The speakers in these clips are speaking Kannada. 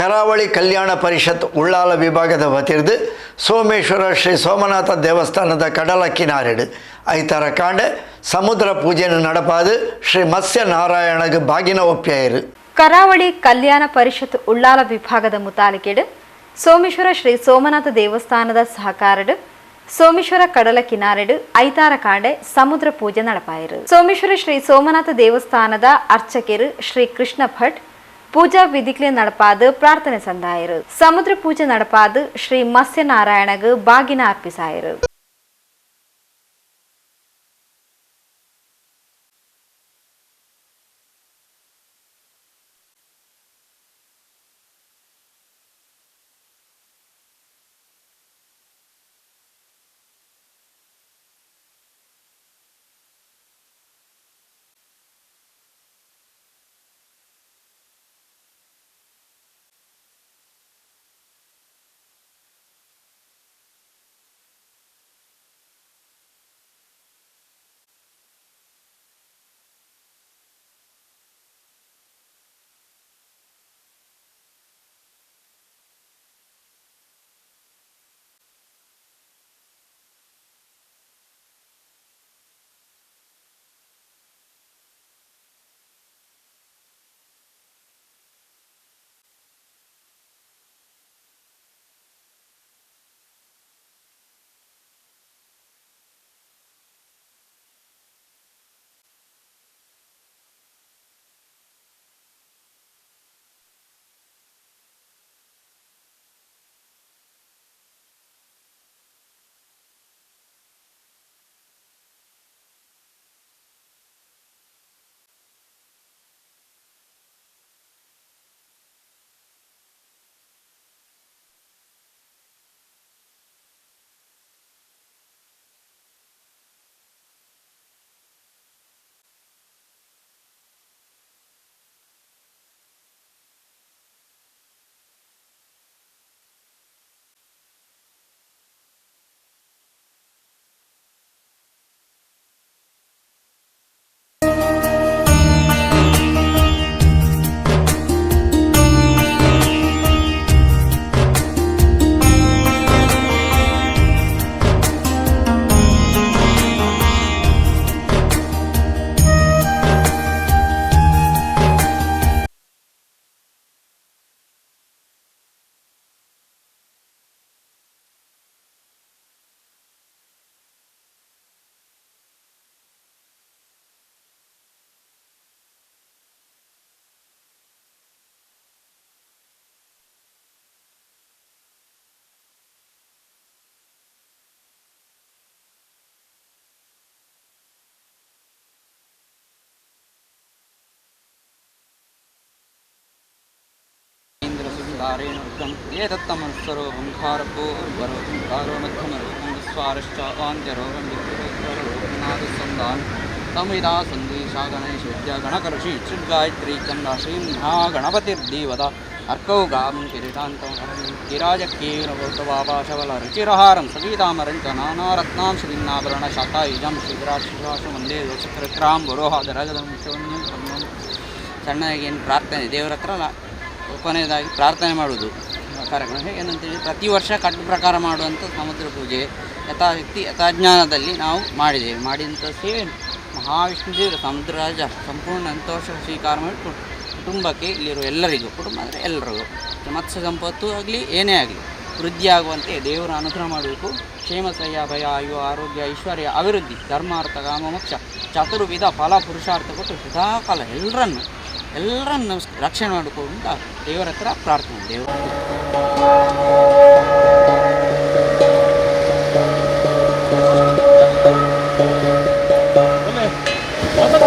ಕರಾವಳಿ ಕಲ್ಯಾಣ ಪರಿಷತ್ ಉಳ್ಳಾಲ ವಿಭಾಗದ ವತಿರ್ದು ಸೋಮೇಶ್ವರ ಶ್ರೀ ಸೋಮನಾಥ ದೇವಸ್ಥಾನದ ಕಡಲ ಕಿನಾರೆಡು ಐತರ ಕಾಂಡೆ ಸಮುದ್ರ ಪೂಜೆಯನ್ನು ನಡಪಾದು ಶ್ರೀ ಮತ್ಸ್ಯ ನಾರಾಯಣಗೆ ಬಾಗಿನ ಒಪ್ಪಿಯಾಯಿರು. ಕರಾವಳಿ ಕಲ್ಯಾಣ ಪರಿಷತ್ ಉಳ್ಳಾಲ ವಿಭಾಗದ ಮುತಾಲಿಕೆಡು ಸೋಮೇಶ್ವರ ಶ್ರೀ ಸೋಮನಾಥ ದೇವಸ್ಥಾನದ ಸಹಕಾರಡು ಸೋಮೇಶ್ವರ ಕಡಲ ಕಿನಾರೆಡು ಐತಾರ ಕಾಂಡೆ ಸಮುದ್ರ ಪೂಜೆ ನಡಪಾಯಿರು. ಸೋಮೇಶ್ವರ ಶ್ರೀ ಸೋಮನಾಥ ದೇವಸ್ಥಾನದ ಅರ್ಚಕರು ಶ್ರೀ ಕೃಷ್ಣ ಭಟ್ ಪೂಜಾ ವಿಧಿಕ್ಲೆ ನಡಪಾದು ಪ್ರಾರ್ಥನೆ ಸಂದಾಯರು. ಸಮುದ್ರ ಪೂಜೆ ನಡಪಾದು ಶ್ರೀ ಮತ್ಸ್ಯ ನಾರಾಯಣಗೆ ಬಾಗಿನ ಅರ್ಪಿಸಾಯರು. संविदा संदेशा गणेश विद्या गणकर्षि गायत्री चंदा श्री महागणपतिर्देवता अर्कौ गां किरीटान्तं किराजकेरवतवापाशवल रुचिरहारं सवितामरञ्च नानारत्नां श्रीनाभरणशाखायुजं शिवराशिवासु वन्दे चक्रक्रां गुरोहादरगदं ಶಿವನ್ಯಂ ಪದ್ಮಂ. ಸಣ್ಣಗೆ ಏನು ಪ್ರಾರ್ಥನೆ ದೇವರ ಹತ್ರ ಕೊನೆಯದಾಗಿ ಪ್ರಾರ್ಥನೆ ಮಾಡೋದು ಕಾರ್ಯಕ್ರಮ ಹೇಗೇನಂತೇಳಿ ಪ್ರತಿ ವರ್ಷ ಕಟ್ಟು ಪ್ರಕಾರ ಮಾಡುವಂಥ ಸಮುದ್ರ ಪೂಜೆ ಯಥಾಶಕ್ತಿ ಯಥಾಜ್ಞಾನದಲ್ಲಿ ನಾವು ಮಾಡಿದಂಥ ಸೇವೆ ಮಹಾವಿಷ್ಣು ದೇವರು ಸಮುದ್ರ ರಾಜ ಸಂಪೂರ್ಣ ಸಂತೋಷ ಸ್ವೀಕಾರ ಮಾಡಿ ಕುಟುಂಬಕ್ಕೆ ಇಲ್ಲಿರುವ ಎಲ್ಲರಿಗೂ ಕುಟುಂಬ ಅಂದರೆ ಎಲ್ಲರಿಗೂ ಮತ್ಸ್ಯ ಸಂಪತ್ತು ಆಗಲಿ ಏನೇ ಆಗಲಿ ವೃದ್ಧಿಯಾಗುವಂತೆ ದೇವರ ಅನುಗ್ರಹ ಮಾಡಬೇಕು. ಕ್ಷೇಮ ಶ್ರೇಯ ಭಯ ಆಯು ಆರೋಗ್ಯ ಐಶ್ವರ್ಯ ಅಭಿವೃದ್ಧಿ ಧರ್ಮಾರ್ಥ ಕಾಮ ಮೋಕ್ಷ ಚತುರ್ವಿಧ ಫಲ ಪುರುಷಾರ್ಥ ಕೊಟ್ಟು ಸದಾಕಾಲ ಎಲ್ಲರನ್ನು ರಕ್ಷಣೆ ಮಾಡಿಕೊಂಡು ದೇವರ ಹತ್ರ ಪ್ರಾರ್ಥನೆ ದೇವರು. ಅದರ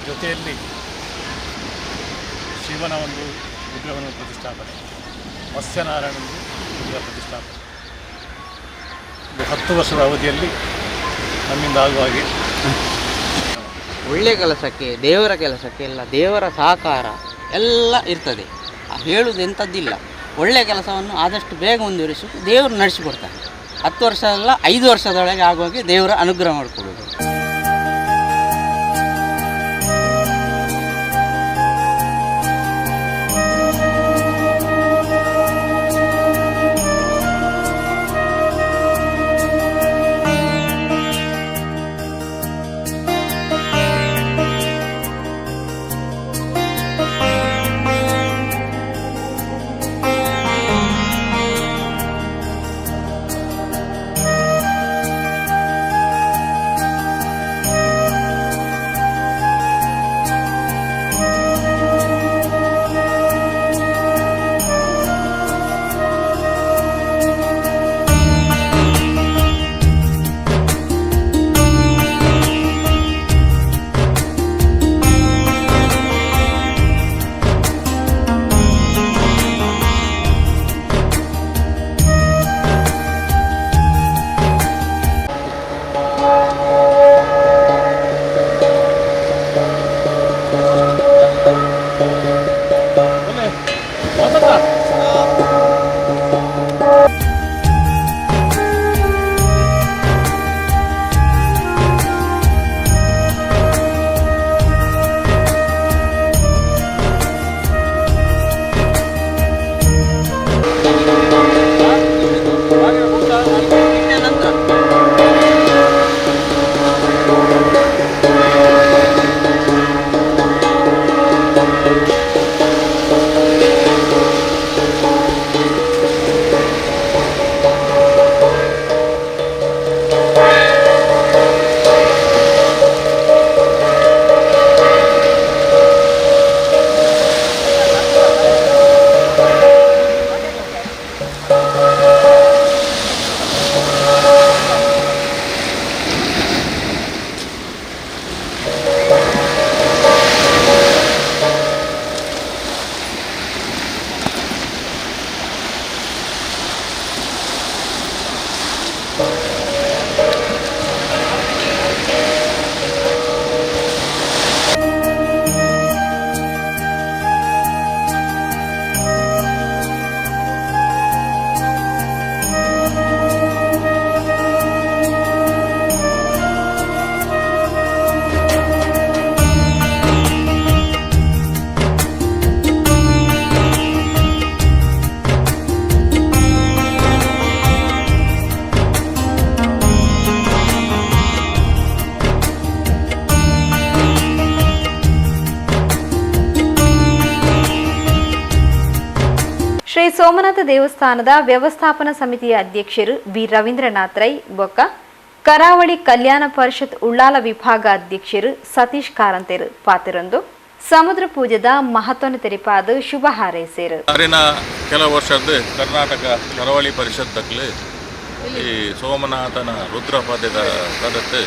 ಜೊತೆಯಲ್ಲಿ ಶಿವನ ಒಂದು ವಿಗ್ರಹವನ್ನು ಪ್ರತಿಷ್ಠಾಪನೆ, ಮತ್ಸ್ಯನಾರಾಯಣನಿಗೆ ವಿಗ್ರಹ ಪ್ರತಿಷ್ಠಾಪನೆ 10 ವರ್ಷದ ಅವಧಿಯಲ್ಲಿ ನಮ್ಮಿಂದ ಆಗುವ ಹಾಗೆ ಒಳ್ಳೆಯ ಕೆಲಸಕ್ಕೆ ದೇವರ ಕೆಲಸಕ್ಕೆ ಎಲ್ಲ ದೇವರ ಸಹಕಾರ ಎಲ್ಲ ಇರ್ತದೆ. ಹೇಳುವುದು ಎಂಥದ್ದಿಲ್ಲ. ಒಳ್ಳೆಯ ಕೆಲಸವನ್ನು ಆದಷ್ಟು ಬೇಗ ಮುಂದುವರಿಸಿ ದೇವರು ನಡೆಸಿಕೊಡ್ತಾನೆ. 10 ವರ್ಷ ಅಲ್ಲ 5 ವರ್ಷದೊಳಗೆ ಆಗುವಾಗೆ ದೇವರ ಅನುಗ್ರಹ ಮಾಡಿಕೊಡೋದು. ಶ್ರೀ ಸೋಮನಾಥ ದೇವಸ್ಥಾನದ ವ್ಯವಸ್ಥಾಪನಾ ಸಮಿತಿಯ ಅಧ್ಯಕ್ಷರು ಬಿ ರವೀಂದ್ರನಾಥ್ ರೈ ಬೊಕ್ಕ ಕರಾವಳಿ ಕಲ್ಯಾಣ ಪರಿಷತ್ ಉಳ್ಳಾಲ ವಿಭಾಗ ಅಧ್ಯಕ್ಷರು ಸತೀಶ್ ಕಾರಂತೇರು ಪಾತಿರೊಂದು ಸಮುದ್ರ ಪೂಜೆದ ಮಹತ್ವನ ತೆರಿಪಾದ ಶುಭ ಹಾರೈಸಿರು. ಕೆಲವು ವರ್ಷದ ಕರ್ನಾಟಕ ಕರಾವಳಿ ಪರಿಷತ್ ದಕ್ಲು ಈ ಸೋಮನಾಥನ ರುದ್ರಪಾದ್ಯದ ಪದತ್ತು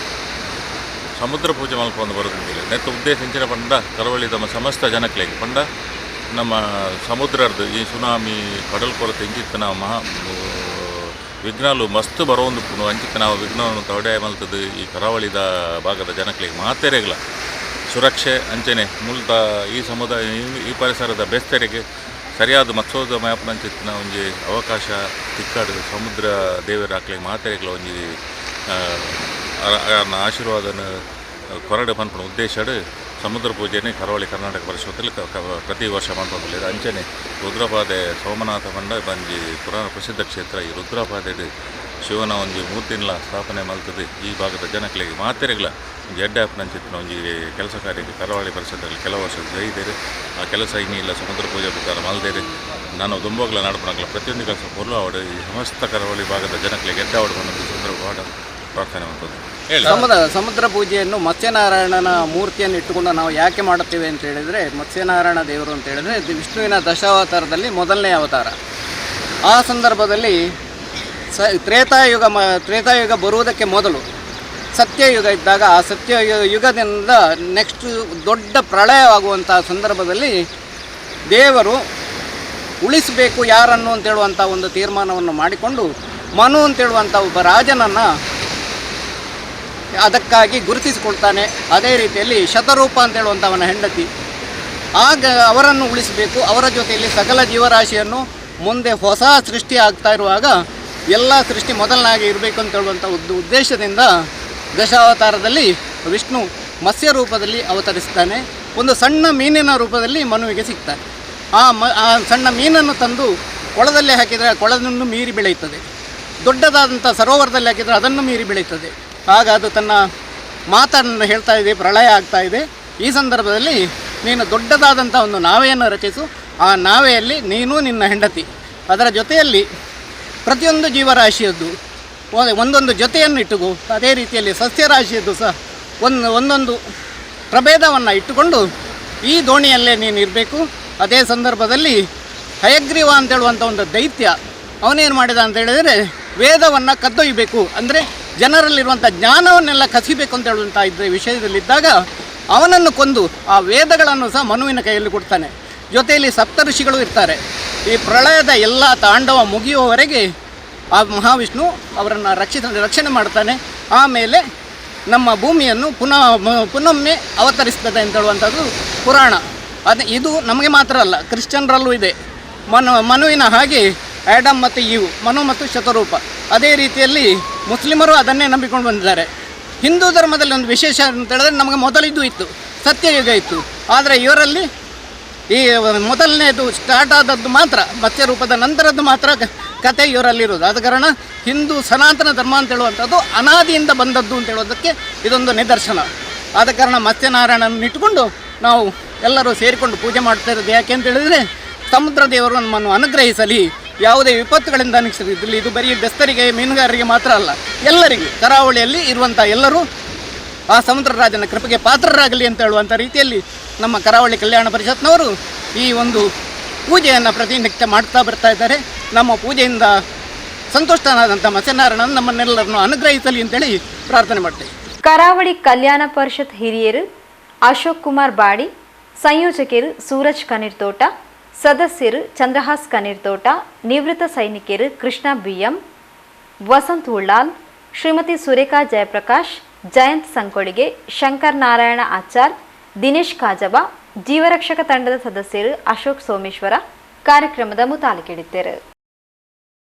ಸಮುದ್ರ ಪೂಜೆ ಮಲ್ಕೊಂಡು ಬರುತ್ತಿಲ್ಲ ನೆತ್ತು ಉದ್ದೇಶಿಂచిన ಪಂಡ ಕರಾವಳಿ ತಮ್ಮ ಸಮಸ್ತ ಜನಕ್ಲೆಗೆ ಪಂಡ ನಮ್ಮ ಸಮುದ್ರದ್ದು ಈ ಸುನಾಮಿ ಕಡಲ್ ಕೊರತೆ ಇಂಚಿತ್ತು ನಾವು ವಿಘ್ನಾಲು ಮಸ್ತ್ ಬರೋದು ಅಂಚಿತ್ತು ನಾವು ವಿಘ್ನವನ್ನು ತಡೆ ಮಲ್ತದ್ದು ಈ ಕರಾವಳಿದ ಭಾಗದ ಜನಕ್ಲೆಗೆ ಮಾತೆರೆಗಳ ಸುರಕ್ಷೆ ಅಂಚನೆ ಮೂಲತ ಈ ಸಮುದಾಯ ಈ ಪರಿಸರದ ಬೆಸ್ತರಿಗೆ ಸರಿಯಾದ ಮತ್ಸೋದ ಮ್ಯಾಪ್ನಂಚಿತ್ತಿನ ಒಂಜಿ ಅವಕಾಶ ತಿಕ್ಕಾಡು ಸಮುದ್ರ ದೇವರ ಹಾಕ್ಲಿಕ್ಕೆ ಮಾತೆರೆಗಳ ಒಂಜಿ ಆಶೀರ್ವಾದನ ಕೊರಡು ಪನ್ಪುನ ಉದ್ದೇಶಡು ಸಮುದ್ರ ಪೂಜೆನೇ ಕರಾವಳಿ ಕರ್ನಾಟಕ ಪರಿಷತ್ತಲ್ಲಿ ಪ್ರತಿ ವರ್ಷ ಮಾಡ್ಕೊಂಡಿಲ್ಲ ಅಂಚನೆ ರುದ್ರಪಾದೆ ಸೋಮನಾಥ ಮಂಡ ಬಂಜಿ ಪುರಾಣ ಪ್ರಸಿದ್ಧ ಕ್ಷೇತ್ರ ಈ ರುದ್ರಪಾದೆ ಶಿವನ ಒಂಜಿ ಮೂರ್ತಿನ ಸ್ಥಾಪನೆ ಮಲ್ತದೆ ಈ ಭಾಗದ ಜನಕ್ಲೆಗೆ ಮಾತೆರೆಗಳ ಒಂದು ಎಡ್ಡಾಪ್ನಂಚಿತ್ತಿನ ಒಂಜಿ ಕೆಲಸ ಕಾರ್ಯಕ್ಕೆ ಕರಾವಳಿ ಪರಿಷತ್ತಲ್ಲಿ ಕೆಲವು ವರ್ಷ ಜೈದೇರಿ ಆ ಕೆಲಸ ಇನ್ನಿಲ್ಲ ಸಮುದ್ರ ಪೂಜೆ ಪ್ರಕಾರ ಮಲ್ದೇರಿ ನಾನು ದುಂಬೋಗ್ಲ ನಡಪನಾಗಲ ಪ್ರತಿಯೊಂದು ಕೆಲಸ ಪೊರ್ಲು ಆವಡು ಈ ಸಮಸ್ತ ಕರಾವಳಿ ಭಾಗದ ಜನಕ್ಲೆಗೆ ಎಡ್ಡಾವಡು ಬಂದು ಸುಂದರವಾದ ಪ್ರಾರ್ಥನೆ ಮಾಡ್ತದೆ. ಸಮುದ್ರ ಪೂಜೆಯನ್ನು ಮತ್ಸ್ಯನಾರಾಯಣನ ಮೂರ್ತಿಯನ್ನು ಇಟ್ಟುಕೊಂಡು ನಾವು ಯಾಕೆ ಮಾಡುತ್ತೇವೆ ಅಂತ ಹೇಳಿದರೆ, ಮತ್ಸ್ಯನಾರಾಯಣ ದೇವರು ಅಂತ ಹೇಳಿದರೆ ವಿಷ್ಣುವಿನ ದಶಾವತಾರದಲ್ಲಿ ಮೊದಲನೇ ಅವತಾರ. ಆ ಸಂದರ್ಭದಲ್ಲಿ ತ್ರೇತಾಯುಗ ಬರುವುದಕ್ಕೆ ಮೊದಲು ಸತ್ಯಯುಗ ಇದ್ದಾಗ ಆ ಸತ್ಯಯುಗದಿಂದ ನೆಕ್ಸ್ಟ್ ದೊಡ್ಡ ಪ್ರಳಯವಾಗುವಂಥ ಸಂದರ್ಭದಲ್ಲಿ ದೇವರು ಉಳಿಸಬೇಕು ಯಾರನ್ನು ಅಂತೇಳುವಂಥ ಒಂದು ತೀರ್ಮಾನವನ್ನು ಮಾಡಿಕೊಂಡು ಮನು ಅಂತೇಳುವಂಥ ಒಬ್ಬ ರಾಜನನ್ನು ಅದಕ್ಕಾಗಿ ಗುರುತಿಸಿಕೊಳ್ತಾನೆ. ಅದೇ ರೀತಿಯಲ್ಲಿ ಶತರೂಪ ಅಂತೇಳುವಂಥವನ ಹೆಂಡತಿ, ಆಗ ಅವರನ್ನು ಉಳಿಸಬೇಕು, ಅವರ ಜೊತೆಯಲ್ಲಿ ಸಕಲ ಜೀವರಾಶಿಯನ್ನು ಮುಂದೆ ಹೊಸ ಸೃಷ್ಟಿ ಆಗ್ತಾ ಇರುವಾಗ ಎಲ್ಲ ಸೃಷ್ಟಿ ಮೊದಲನಾಗಿ ಇರಬೇಕು ಅಂತ ಹೇಳುವಂಥ ಉದ್ದೇಶದಿಂದ ದಶಾವತಾರದಲ್ಲಿ ವಿಷ್ಣು ಮತ್ಸ್ಯ ರೂಪದಲ್ಲಿ ಅವತರಿಸ್ತಾನೆ. ಒಂದು ಸಣ್ಣ ಮೀನಿನ ರೂಪದಲ್ಲಿ ಮನುವಿಗೆ ಸಿಗ್ತಾನೆ. ಆ ಸಣ್ಣ ಮೀನನ್ನು ತಂದು ಕೊಳದಲ್ಲಿ ಹಾಕಿದರೆ ಕೊಳವನ್ನು ಮೀರಿ ಬೆಳೆಯುತ್ತದೆ. ದೊಡ್ಡದಾದಂಥ ಸರೋವರದಲ್ಲಿ ಹಾಕಿದರೆ ಅದನ್ನು ಮೀರಿ ಬೆಳೆಯುತ್ತದೆ. ಆಗ ಅದು ತನ್ನ ಮಾತನ್ನು ಹೇಳ್ತಾ ಇದೆ, ಪ್ರಳಯ ಆಗ್ತಾ ಇದೆ. ಈ ಸಂದರ್ಭದಲ್ಲಿ ನೀನು ದೊಡ್ಡದಾದಂಥ ಒಂದು ನಾವೆಯನ್ನು ರಚಿಸು. ಆ ನಾವೆಯಲ್ಲಿ ನೀನು ನಿನ್ನ ಹೆಂಡತಿ, ಅದರ ಜೊತೆಯಲ್ಲಿ ಪ್ರತಿಯೊಂದು ಜೀವರಾಶಿಯದ್ದು ಒಂದೊಂದು ಜೊತೆಯನ್ನು ಇಟ್ಟುಕೋ. ಅದೇ ರೀತಿಯಲ್ಲಿ ಸಸ್ಯರಾಶಿಯದ್ದು ಸಹ ಒಂದೊಂದು ಪ್ರಭೇದವನ್ನು ಇಟ್ಟುಕೊಂಡು ಈ ದೋಣಿಯಲ್ಲೇ ನೀನು ಇರಬೇಕು. ಅದೇ ಸಂದರ್ಭದಲ್ಲಿ ಹಯಗ್ರೀವ ಅಂತೇಳುವಂಥ ಒಂದು ದೈತ್ಯ ಅವನೇನು ಮಾಡಿದ ಅಂತ ಹೇಳಿದರೆ ವೇದವನ್ನು ಕದ್ದೊಯ್ಯಬೇಕು, ಅಂದರೆ ಜನರಲ್ಲಿರುವಂಥ ಜ್ಞಾನವನ್ನೆಲ್ಲ ಕಸಿಬೇಕು ಅಂತ ಹೇಳುವಂಥ ವಿಷಯದಲ್ಲಿದ್ದಾಗ ಅವನನ್ನು ಕೊಂದು ಆ ವೇದಗಳನ್ನು ಸಹ ಮನುವಿನ ಕೈಯಲ್ಲಿ ಕೊಡ್ತಾನೆ. ಜೊತೆಯಲ್ಲಿ ಸಪ್ತಋಷಿಗಳು ಇರ್ತಾರೆ. ಈ ಪ್ರಳಯದ ಎಲ್ಲ ತಾಂಡವ ಮುಗಿಯುವವರೆಗೆ ಆ ಮಹಾವಿಷ್ಣು ಅವರನ್ನು ರಕ್ಷಣೆ ಮಾಡ್ತಾನೆ. ಆಮೇಲೆ ನಮ್ಮ ಭೂಮಿಯನ್ನು ಪುನೊಮ್ಮೆ ಅವತರಿಸ್ತದೆ ಅಂತ ಹೇಳುವಂಥದ್ದು ಪುರಾಣ. ಇದು ನಮಗೆ ಮಾತ್ರ ಅಲ್ಲ, ಕ್ರಿಶ್ಚಿಯನ್ರಲ್ಲೂ ಇದೆ. ಮನುವಿನ ಹಾಗೆ ಆ್ಯಡಮ್ ಮತ್ತು ಈವ್, ಮನು ಮತ್ತು ಶತರೂಪ. ಅದೇ ರೀತಿಯಲ್ಲಿ ಮುಸ್ಲಿಮರು ಅದನ್ನೇ ನಂಬಿಕೊಂಡು ಬಂದಿದ್ದಾರೆ. ಹಿಂದೂ ಧರ್ಮದಲ್ಲಿ ಒಂದು ವಿಶೇಷ ಅಂತ ಹೇಳಿದ್ರೆ ನಮಗೆ ಮೊದಲಿದ್ದು ಇತ್ತು, ಸತ್ಯಯುಗ ಇತ್ತು. ಆದರೆ ಇವರಲ್ಲಿ ಈ ಮೊದಲನೇದು ಸ್ಟಾರ್ಟ್ ಆದದ್ದು ಮಾತ್ರ ಮತ್ಸ್ಯ ರೂಪದ ನಂತರದ್ದು ಮಾತ್ರ ಕತೆ ಇವರಲ್ಲಿರೋದು. ಆದ ಕಾರಣ ಹಿಂದೂ ಸನಾತನ ಧರ್ಮ ಅಂತ ಹೇಳುವಂಥದ್ದು ಅನಾದಿಯಿಂದ ಬಂದದ್ದು ಅಂತ ಹೇಳೋದಕ್ಕೆ ಇದೊಂದು ನಿದರ್ಶನ. ಆದ ಕಾರಣ ಮತ್ಸ್ಯನಾರಾಯಣನ ಇಟ್ಟುಕೊಂಡು ನಾವು ಎಲ್ಲರೂ ಸೇರಿಕೊಂಡು ಪೂಜೆ ಮಾಡ್ತಾ ಇರೋದು. ಯಾಕೆ ಅಂತ ಹೇಳಿದರೆ ಸಮುದ್ರ ದೇವರು ನಮ್ಮನ್ನು ಅನುಗ್ರಹಿಸಲಿ, ಯಾವುದೇ ವಿಪತ್ತುಗಳಿಂದ ಅನುಗ್ರಹಿಸಲಿ. ಇದು ಬರೀ ಬೆಸ್ತರಿಗೆ ಮೀನುಗಾರರಿಗೆ ಮಾತ್ರ ಅಲ್ಲ, ಎಲ್ಲರಿಗೂ ಕರಾವಳಿಯಲ್ಲಿ ಇರುವಂಥ ಎಲ್ಲರೂ ಆ ಸಮುದ್ರ ರಾಜನ ಕೃಪೆಗೆ ಪಾತ್ರರಾಗಲಿ ಅಂತ ಹೇಳುವಂಥ ರೀತಿಯಲ್ಲಿ ನಮ್ಮ ಕರಾವಳಿ ಕಲ್ಯಾಣ ಪರಿಷತ್ನವರು ಈ ಒಂದು ಪೂಜೆಯನ್ನು ಪ್ರತಿನಿತ್ಯ ಮಾಡ್ತಾ ಬರ್ತಾ ಇದ್ದಾರೆ. ನಮ್ಮ ಪೂಜೆಯಿಂದ ಸಂತುಷ್ಟನಾದಂಥ ಮತ್ಸ್ಯನಾರಾಯಣ ನಮ್ಮನ್ನೆಲ್ಲರನ್ನು ಅನುಗ್ರಹಿಸಲಿ ಅಂತೇಳಿ ಪ್ರಾರ್ಥನೆ ಮಾಡ್ತೇವೆ. ಕರಾವಳಿ ಕಲ್ಯಾಣ ಪರಿಷತ್ ಹಿರಿಯರು ಅಶೋಕ್ ಕುಮಾರ್ ಬಾಡಿ, ಸಂಯೋಜಕರು ಸೂರಜ್ ಕನೀರ್ತೋಟ, ಸದಸ್ಯರು ಚಂದ್ರಹಾಸ್ ಕನೀರ್ತೋಟ, ನಿವೃತ್ತ ಸೈನಿಕರು ಕೃಷ್ಣ ಬಿಎಂ, ವಸಂತ್ ಉಳ್ಳಾಲ್, ಶ್ರೀಮತಿ ಸುರೇಖಾ ಜಯಪ್ರಕಾಶ್, ಜಯಂತ್ ಸಂಕೊಳಿಗೆ, ಶಂಕರ್ ನಾರಾಯಣ ಆಚಾರ್, ದಿನೇಶ್ ಕಾಜಬಾ, ಜೀವರಕ್ಷಕ ತಂಡದ ಸದಸ್ಯರು ಅಶೋಕ್ ಸೋಮೇಶ್ವರ ಕಾರ್ಯಕ್ರಮದ ಮುತಾಲಿಕೆಡಿದ್ದರು.